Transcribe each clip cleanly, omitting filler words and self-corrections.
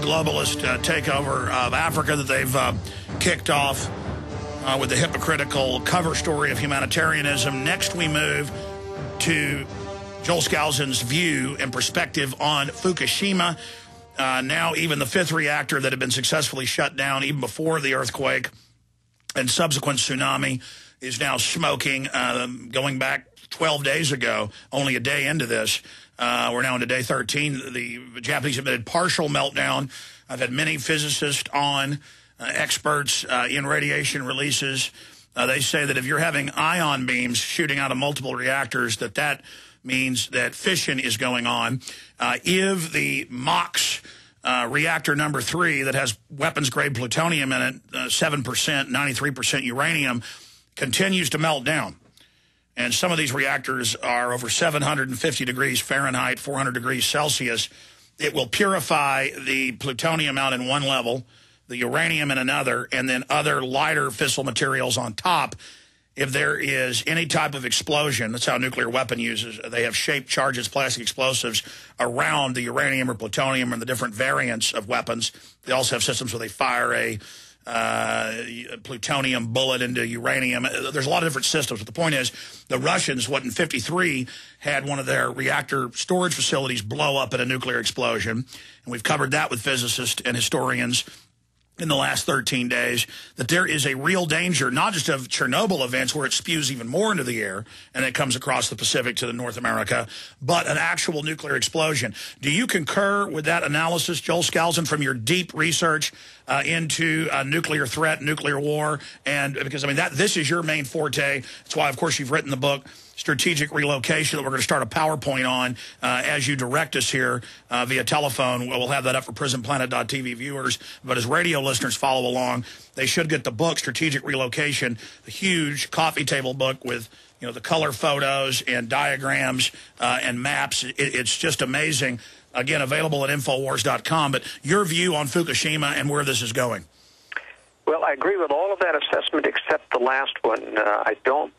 globalist takeover of Africa that they've kicked off with the hypocritical cover story of humanitarianism. Next, we move to Joel Skousen's view and perspective on Fukushima. Now, even the 5th reactor that had been successfully shut down even before the earthquake and subsequent tsunami is now smoking, going back 12 days ago, only a day into this. We're now into day 13. The Japanese admitted partial meltdown. I've had many physicists on, experts in radiation releases. They say that if you're having ion beams shooting out of multiple reactors, that means that fission is going on. If the MOX reactor number 3 that has weapons-grade plutonium in it, 7%, 93% uranium, continues to melt down. And some of these reactors are over 750 degrees Fahrenheit, 400 degrees Celsius. It will purify the plutonium out in one level, the uranium in another, and then other lighter fissile materials on top. If there is any type of explosion, that's how a nuclear weapon uses. They have shaped charges, plastic explosives around the uranium or plutonium and the different variants of weapons. They also have systems where they fire a plutonium bullet into uranium. There's a lot of different systems, but the point is the Russians, in 53, had one of their reactor storage facilities blow up in a nuclear explosion, and we've covered that with physicists and historians in the last 13 days, that there is a real danger, not just of Chernobyl events where it spews even more into the air and it comes across the Pacific to the North America, but an actual nuclear explosion. Do you concur with that analysis, Joel Skousen, from your deep research into nuclear threat, nuclear war? And because, I mean, this is your main forte. That's why, of course, you've written the book, Strategic Relocation, that we're going to start a PowerPoint on as you direct us here via telephone. We'll have that up for PrisonPlanet.tv viewers. But as radio listeners follow along, they should get the book, Strategic Relocation, the huge coffee table book with, you know, the color photos and diagrams and maps. It's just amazing. Again, available at Infowars.com. But your view on Fukushima and where this is going. Well, I agree with all of that assessment except the last one. I don't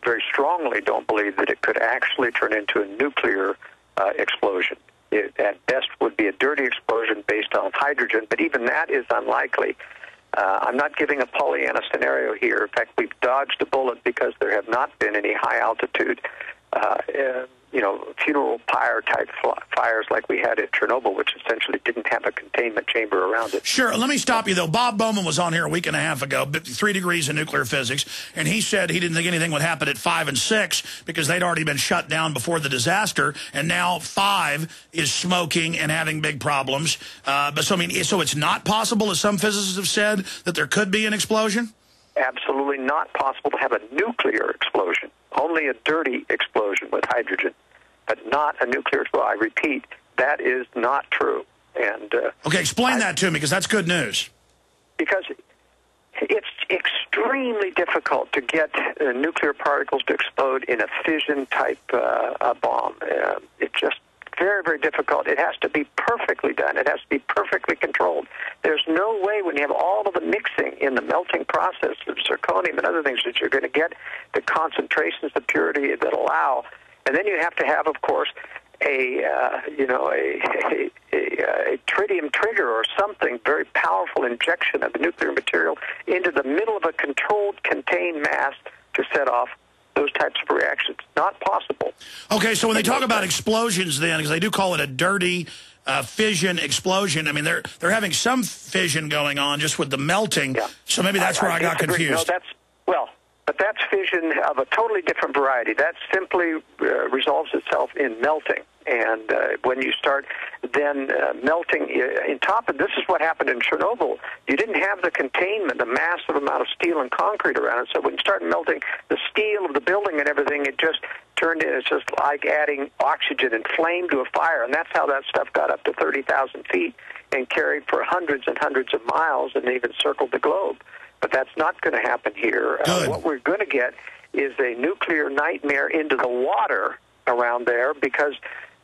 very strongly don't believe that it could actually turn into a nuclear explosion. It, at best, would be a dirty explosion based on hydrogen, but even that is unlikely. I'm not giving a Pollyanna scenario here. In fact, we've dodged a bullet because there have not been any high-altitude funeral pyre-type fires like we had at Chernobyl, which essentially didn't have a containment chamber around it. Sure. Let me stop you, though. Bob Bowman was on here a week and a half ago, 3 degrees in nuclear physics, and he said he didn't think anything would happen at 5 and 6 because they'd already been shut down before the disaster, and now 5 is smoking and having big problems. So it's not possible, as some physicists have said, that there could be an explosion? Absolutely not possible to have a nuclear explosion. Only a dirty explosion with hydrogen, but not a nuclear explosion. I repeat, that is not true. And okay, explain that to me, because that's good news. Because it's extremely difficult to get nuclear particles to explode in a fission-type bomb. It's just very, very difficult. It has to be perfectly done. It has to be perfectly controlled. There's no way when you have all of the mixing in the melting process of zirconium and other things that you're going to get the concentrations of purity that allow. And then you have to have, of course, a tritium trigger or something, very powerful injection of nuclear material into the middle of a controlled, contained mass to set off those types of reactions. Not possible. Okay, so when they talk about explosions then, because they do call it a dirty fission explosion, I mean, they're having some fission going on just with the melting, yeah. So maybe that's where I got confused. No, but that's fission of a totally different variety. That simply resolves itself in melting. And when you start then melting in top of this is what happened in Chernobyl. You didn't have the containment, the massive amount of steel and concrete around it. So when you start melting the steel of the building and everything, it just turned in. It's just like adding oxygen and flame to a fire. And that's how that stuff got up to 30,000 feet and carried for hundreds and hundreds of miles and even circled the globe. But that's not going to happen here. What we're going to get is a nuclear nightmare into the water around there because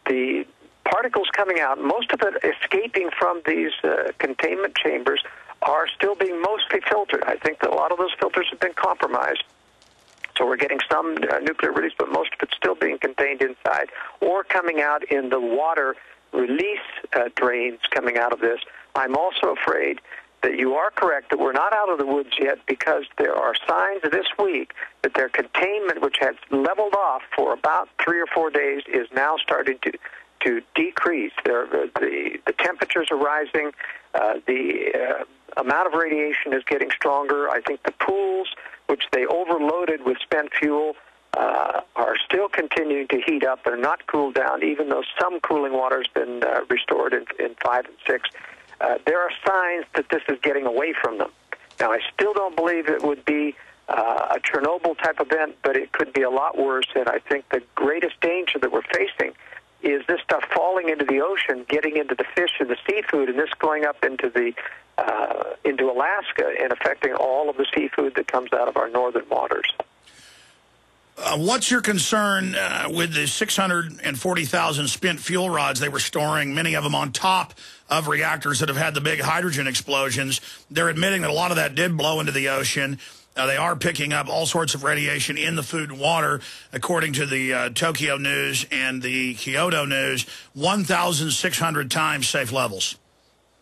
the particles coming out, most of it escaping from these containment chambers, are still being mostly filtered. I think that a lot of those filters have been compromised. So we're getting some nuclear release, but most of it's still being contained inside or coming out in the water release drains coming out of this. I'm also afraid that you are correct that we're not out of the woods yet, because there are signs this week that their containment, which has leveled off for about 3 or 4 days, is now starting to decrease. The temperatures are rising. The amount of radiation is getting stronger. I think the pools, which they overloaded with spent fuel, are still continuing to heat up and not cool down, even though some cooling water has been restored in 5 and 6. There are signs that this is getting away from them. Now, I still don't believe it would be a Chernobyl-type event, but it could be a lot worse, and I think the greatest danger that we're facing is this stuff falling into the ocean, getting into the fish and the seafood, and this going up into Alaska and affecting all of the seafood that comes out of our northern waters. What's your concern with the 640,000 spent fuel rods they were storing, many of them on top of reactors that have had the big hydrogen explosions? They're admitting that a lot of that did blow into the ocean. They are picking up all sorts of radiation in the food and water, according to the Tokyo News and the Kyoto News, 1,600 times safe levels.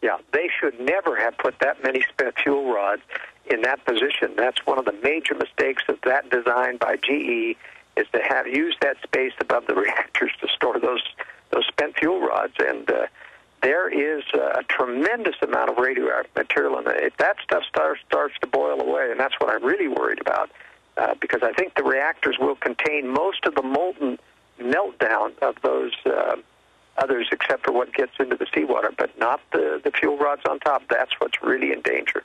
Yeah, they should never have put that many spent fuel rods in that position. That's one of the major mistakes of that design by GE, is to have used that space above the reactors to store those spent fuel rods. And there is a tremendous amount of radioactive material in it. If that stuff starts to boil away, and that's what I'm really worried about, because I think the reactors will contain most of the molten meltdown of those others, except for what gets into the seawater, but not the fuel rods on top. That's what's really in danger.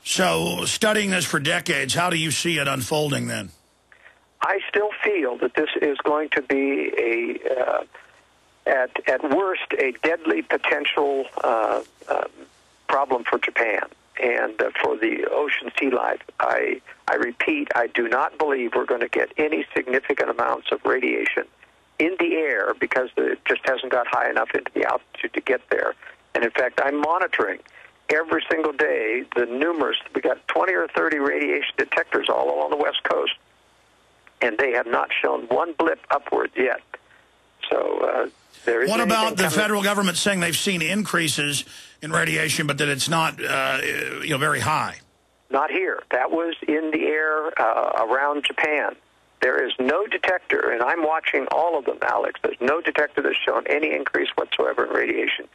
So, studying this for decades, how do you see it unfolding then? I still feel that this is going to be at worst, a deadly potential problem for Japan and for the ocean sea life. I repeat, I do not believe we're going to get any significant amounts of radiation in the air, because it just hasn't got high enough into the altitude to get there. And in fact, I'm monitoring every single day the numerous, we got 20 or 30 radiation detectors all along the West Coast, and they have not shown one blip upwards yet. So there is. What about the federal government saying they've seen increases in radiation, but that it's not very high? Not here. That was in the air around Japan. There is no detector, and I'm watching all of them, Alex. There's no detector that's shown any increase whatsoever in radiation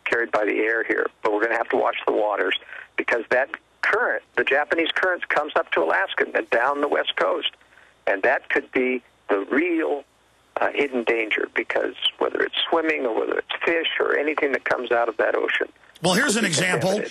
carried by the air here. But we're going to have to watch the waters, because that current, the Japanese currents, comes up to Alaska and down the West Coast. And that could be the real hidden danger, because whether it's swimming or whether it's fish or anything that comes out of that ocean. Well, here's an example.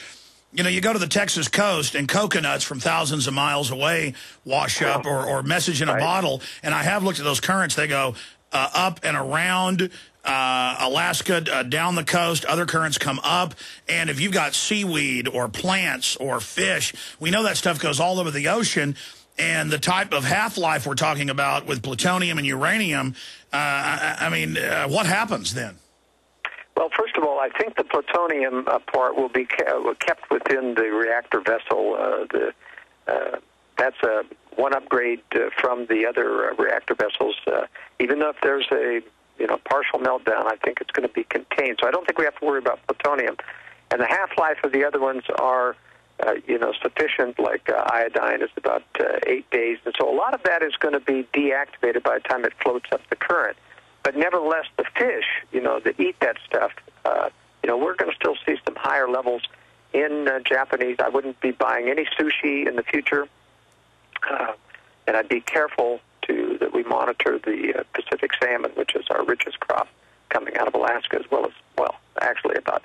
You know, you go to the Texas coast and coconuts from thousands of miles away wash up, or message in a bottle. And I have looked at those currents. They go up and around Alaska, down the coast. Other currents come up. And if you've got seaweed or plants or fish, we know that stuff goes all over the ocean. And the type of half-life we're talking about with plutonium and uranium, what happens then? Well, first of all, I think the plutonium part will be kept within the reactor vessel. That's one upgrade from the other reactor vessels. Even though if there's a partial meltdown, I think it's going to be contained. So I don't think we have to worry about plutonium. And the half-life of the other ones are sufficient, like iodine is about 8 days. And so a lot of that is going to be deactivated by the time it floats up the current. But nevertheless, the fish, that eat that stuff, we're going to still see some higher levels in Japanese. I wouldn't be buying any sushi in the future. And I'd be careful that we monitor the Pacific salmon, which is our richest crop coming out of Alaska, as well as, actually about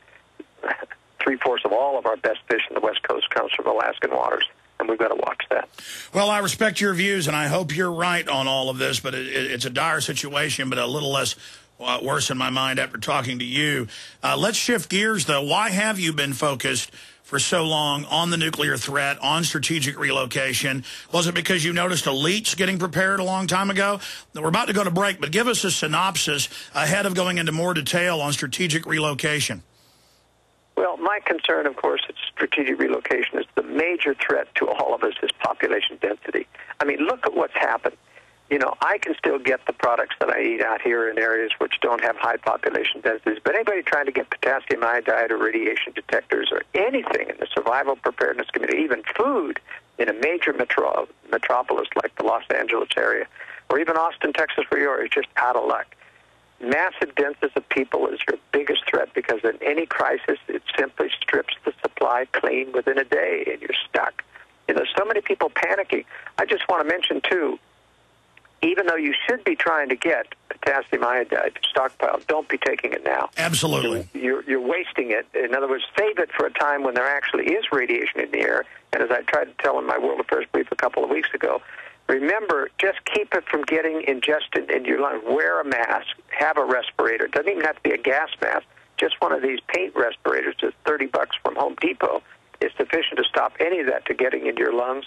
3/4 of all of our best fish in the West Coast comes from Alaskan waters, and we've got to watch that. Well, I respect your views, and I hope you're right on all of this, but it's a dire situation, but a little less worse in my mind after talking to you. Let's shift gears, though. Why have you been focused for so long on the nuclear threat, on strategic relocation? Was it because you noticed elites getting prepared a long time ago? We're about to go to break, but give us a synopsis ahead of going into more detail on strategic relocation. Well, my concern, of course, is strategic relocation is the major threat to all of us is population density. I mean, look at what's happened. I can still get the products that I eat out here in areas which don't have high population densities. But anybody trying to get potassium iodide or radiation detectors or anything in the survival preparedness community, even food in a major metropolis like the Los Angeles area, or even Austin, Texas, where you are, is just out of luck. Massive densities of people is your biggest threat, because in any crisis, it simply strips the supply clean within a day, and you're stuck. So many people panicking. I just want to mention, too, even though you should be trying to get potassium iodide stockpiled, don't be taking it now. Absolutely. You're wasting it. In other words, save it for a time when there actually is radiation in the air. And as I tried to tell in my World Affairs brief a couple of weeks ago, remember, just keep it from getting ingested in your lungs. Wear a mask. Have a respirator. It doesn't even have to be a gas mask. Just one of these paint respirators that's $30 from Home Depot is sufficient to stop any of that to getting into your lungs.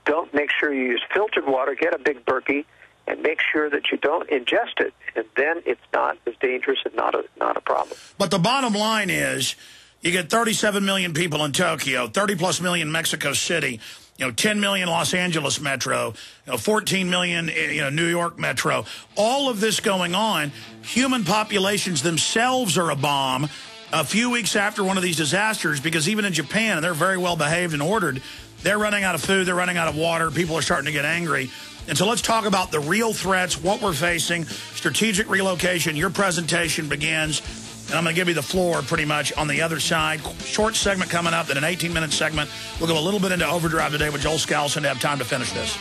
Don't make sure you use filtered water. Get a big Berkey, and make sure that you don't ingest it, and then it's not as dangerous and not a problem. But the bottom line is, you get 37 million people in Tokyo, 30-plus million Mexico City, 10 million Los Angeles metro, 14 million New York metro. All of this going on, human populations themselves are a bomb a few weeks after one of these disasters, because even in Japan, and they're very well behaved and ordered, they're running out of food, they're running out of water, people are starting to get angry. And so let's talk about the real threats, what we're facing, strategic relocation. Your presentation begins, and I'm going to give you the floor pretty much on the other side. Short segment coming up, then an 18-minute segment. We'll go a little bit into overdrive today with Joel Skousen to have time to finish this.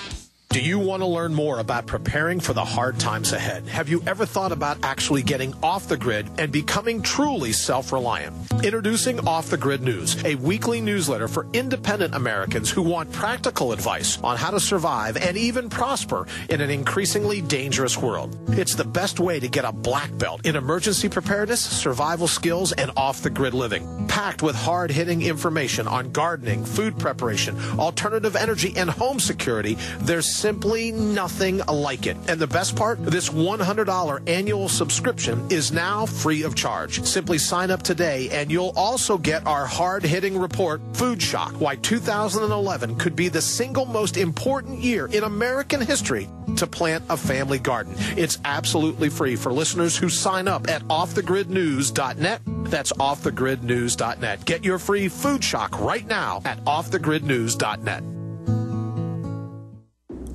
Do you want to learn more about preparing for the hard times ahead? Have you ever thought about actually getting off the grid and becoming truly self-reliant? Introducing Off the Grid News, a weekly newsletter for independent Americans who want practical advice on how to survive and even prosper in an increasingly dangerous world. It's the best way to get a black belt in emergency preparedness, survival skills, and off-the-grid living. Packed with hard-hitting information on gardening, food preparation, alternative energy, and home security, there's simply nothing like it. And the best part, this $100 annual subscription is now free of charge. Simply sign up today and you'll also get our hard-hitting report, Food Shock, Why 2011 Could Be the Single Most Important Year in American History to Plant a Family Garden. It's absolutely free for listeners who sign up at offthegridnews.net. That's offthegridnews.net. Get your free Food Shock right now at offthegridnews.net.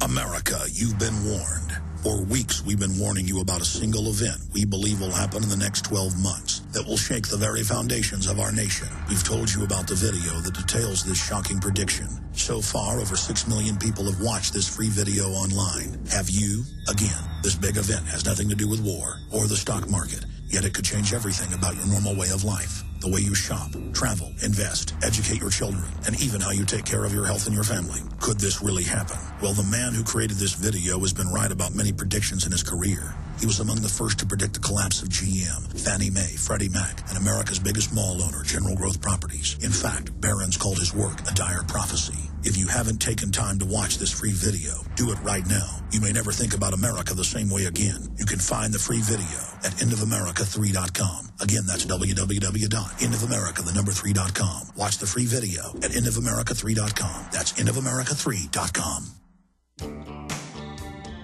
America, you've been warned. For weeks, we've been warning you about a single event we believe will happen in the next 12 months that will shake the very foundations of our nation. We've told you about the video that details this shocking prediction. So far, over 6 million people have watched this free video online. Have you? Again, this big event has nothing to do with war or the stock market, yet it could change everything about your normal way of life. The way you shop, travel, invest, educate your children, and even how you take care of your health and your family. Could this really happen? Well, the man who created this video has been right about many predictions in his career. He was among the first to predict the collapse of GM, Fannie Mae, Freddie Mac, and America's biggest mall owner, General Growth Properties. In fact, Barron's called his work a dire prophecy. If you haven't taken time to watch this free video, do it right now. You may never think about America the same way again. You can find the free video at endofamerica3.com. Again, that's www.endofamerica3.com. Watch the free video at endofamerica3.com. That's endofamerica3.com.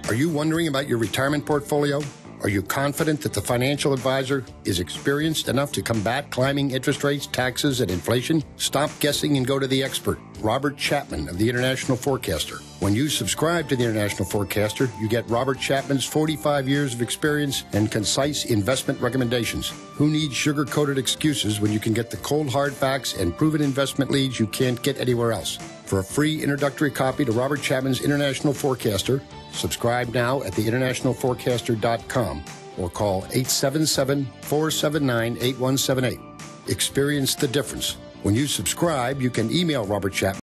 Are you wondering about your retirement portfolio? Are you confident that the financial advisor is experienced enough to combat climbing interest rates, taxes, and inflation? Stop guessing and go to the expert, Robert Chapman of the International Forecaster. When you subscribe to the International Forecaster, you get Robert Chapman's 45 years of experience and concise investment recommendations. Who needs sugar-coated excuses when you can get the cold hard facts and proven investment leads you can't get anywhere else? For a free introductory copy to Robert Chapman's International Forecaster, subscribe now at theinternationalforecaster.com or call 877-479-8178. Experience the difference. When you subscribe, you can email Robert Chapman